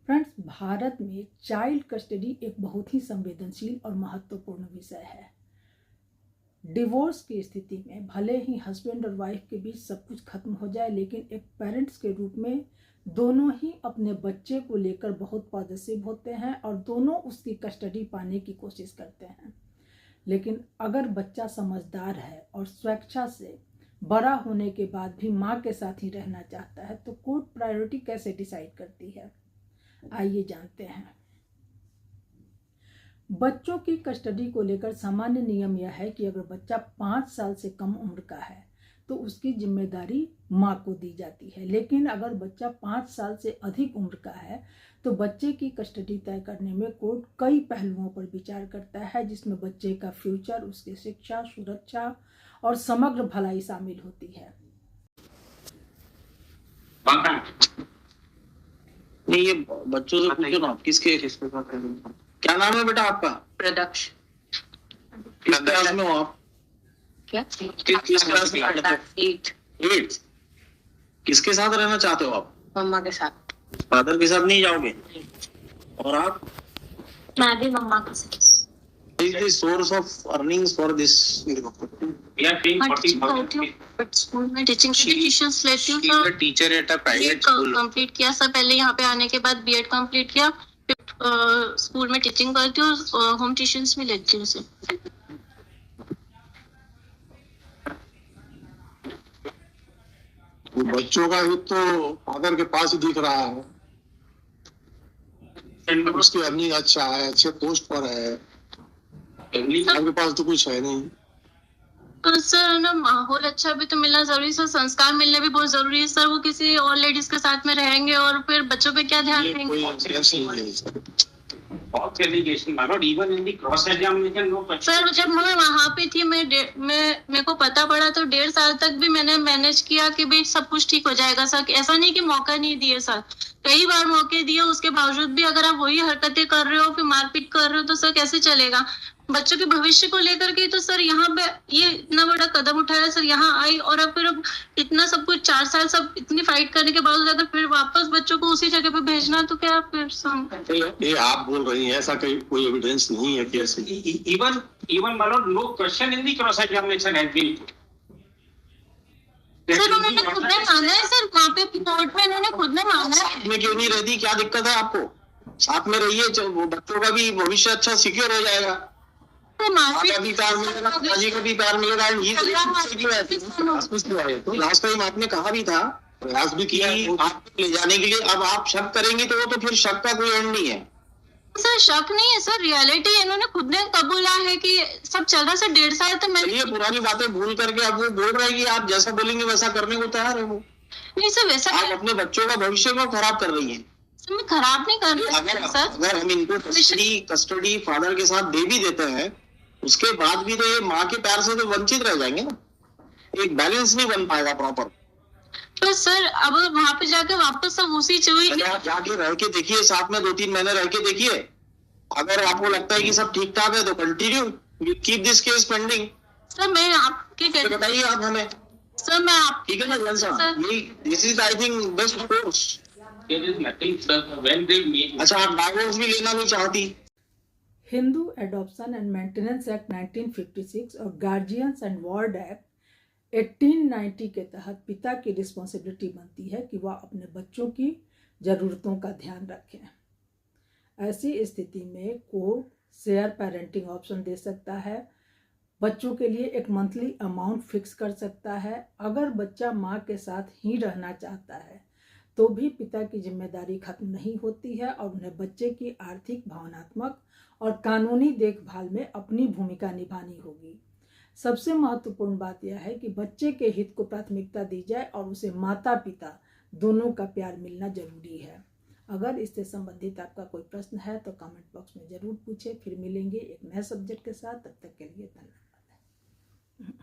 Friends, Bharat में child custody एक बहुत ही संवेदनशील और महत्वपूर्ण विषय है। डिवोर्स की स्थिति में भले ही हस्बैंड और वाइफ के बीच सब कुछ खत्म हो जाए, लेकिन एक पेरेंट्स के रूप में दोनों ही अपने बच्चे को लेकर बहुत पॉजिटिव होते हैं और दोनों उसकी कस्टडी पाने की कोशिश करते हैं। लेकिन अगर बच्चा समझदार है और स्वेच्छा से बड़ा होने के बाद भी माँ के साथ ही रहना चाहता है, तो कोर्ट प्रायोरिटी कैसे डिसाइड करती है, आइए जानते हैं। बच्चों की कस्टडी को लेकर सामान्य नियम यह है कि अगर बच्चा 5 साल से कम उम्र का है तो उसकी जिम्मेदारी माँ को दी जाती है। लेकिन अगर बच्चा 5 साल से अधिक उम्र का है तो बच्चे की कस्टडी तय करने में कोर्ट कई पहलुओं पर विचार करता है, जिसमें बच्चे का फ्यूचर, उसकी शिक्षा, सुरक्षा और समग्र भलाई शामिल होती है। नहीं, ये बच्चों से पूछो ना, किसके क्या नाम है बेटा आपका? प्रदक्ष। किस क्लास में हो आप? क्या? किस क्लास में? 8। किसके साथ रहना चाहते हो आप? मम्मा के साथ। फादर के साथ नहीं जाओगे? और आप? मैं भी मम्मा के साथ। Is the source of earnings for this? We are paying 40,000. But school में टीचिंग की ट्यूशंस लेती हूँ She is a teacher at a private school. Complete किया सर, पहले यहाँ पे आने के बाद बीएड कंप्लीट किया, फिर स्कूल में टीचिंग करती हूँ, होम ट्यूशंस भी लेती हूँ सर। बच्चों का हित तो फादर के पास ही दिख रहा है। उसकी अर्निंग अच्छा है, अच्छे पोस्ट पर है, आपके पास तो कुछ है नहीं। तो सर ना, माहौल अच्छा भी तो मिलना जरूरी सर, संस्कार मिलने भी बहुत जरूरी है सर। वो किसी और लेडीज के साथ में रहेंगे और फिर बच्चों पे क्या ध्यान देंगे? Even in the cross examination, no question. Sir जब मैं वहाँ पे थी, मेरे को पता पड़ा तो 1.5 साल तक भी मैंने मैनेज किया कि भाई सब कुछ ठीक हो जाएगा सर। ऐसा नहीं कि मौका नहीं दिए सर, कई बार मौके दिए, उसके बावजूद भी अगर आप वही हरकतें कर रहे हो, फिर मारपीट कर रहे हो, तो सर कैसे चलेगा? बच्चों के भविष्य को लेकर के तो सर यहाँ पे ये इतना बड़ा कदम उठाया सर, यहाँ आई और अब फिर इतना सब कुछ 4 साल सब इतनी फाइट करने के बावजूद अगर फिर वापस बच्चों को उसी जगह पे भेजना, तो क्या फिर ये आप बोल रही हैं, ऐसा कोई एविडेंस नहीं है कि ऐसे। Even my lord, no question in the cross examination has been. Sir उन्होंने खुद ने माना है सर, वहाँ पे कोर्ट में उन्होंने खुद ने माना है। साथ में क्यों नहीं रहती? क्या दिक्कत है आपको? साथ में रहिए, बच्चों का भी भविष्य अच्छा सिक्योर हो जाएगा। आपका भी प्यार मिलेगा, पिताजी को भी प्यार मिलेगा। लास्ट टाइम आपने कहा भी था, प्रयास भी किया आपको ले जाने के लिए। अब आप शक करेंगे तो वो तो फिर शक का कोई एंड नहीं है सर। शक नहीं है सर, रियलिटी है। इन्होंने खुद ने कबूला है कि सब चल रहा है 1.5 साल तो मैं। चलिए, पुरानी बातें भूल करके अब वो बोल रहे हैं कि आप जैसा बोलेंगे वैसा करने को तैयार है वो। नहीं सर, वैसा आप अपने बच्चों का भविष्य को खराब कर रही है। सर मैं खराब नहीं कर रही सर। अगर हम इनको कस्टडी फादर के साथ दे भी देते हैं, उसके बाद भी तो ये माँ के प्यार से तो वंचित रह जाएंगे ना। एक बैलेंस नहीं बन पाएगा प्रॉपर। तो सर अब वहाँ पे जाके वापस सब उसी चीज। आप जाके रह के देखिए, साथ में 2-3 महीने रह के देखिए। अगर आपको लगता है कि सब ठीक ठाक है तो continue keep this case pending. Sir मैं आपके बताइए आप हमें। सर मैं आप ठीक है ना जन साहब, यही this is I think best approach. There is nothing, sir. When they meet. अच्छा, आप डाइवोर्स भी लेना नहीं चाहती? Hindu adoption and maintenance act 1956 और गार्जियंस एंड वार्ड एक्ट 1890 के तहत पिता की रिस्पॉन्सिबिलिटी बनती है कि वह अपने बच्चों की ज़रूरतों का ध्यान रखें। ऐसी स्थिति में कोर्ट शेयर पेरेंटिंग ऑप्शन दे सकता है, बच्चों के लिए एक मंथली अमाउंट फिक्स कर सकता है। अगर बच्चा माँ के साथ ही रहना चाहता है तो भी पिता की जिम्मेदारी खत्म नहीं होती है और उन्हें बच्चे की आर्थिक, भावनात्मक और कानूनी देखभाल में अपनी भूमिका निभानी होगी। सबसे महत्वपूर्ण बात यह है कि बच्चे के हित को प्राथमिकता दी जाए और उसे माता पिता दोनों का प्यार मिलना जरूरी है। अगर इससे संबंधित आपका कोई प्रश्न है तो कमेंट बॉक्स में ज़रूर पूछें। फिर मिलेंगे एक नए सब्जेक्ट के साथ, तब तक के लिए धन्यवाद।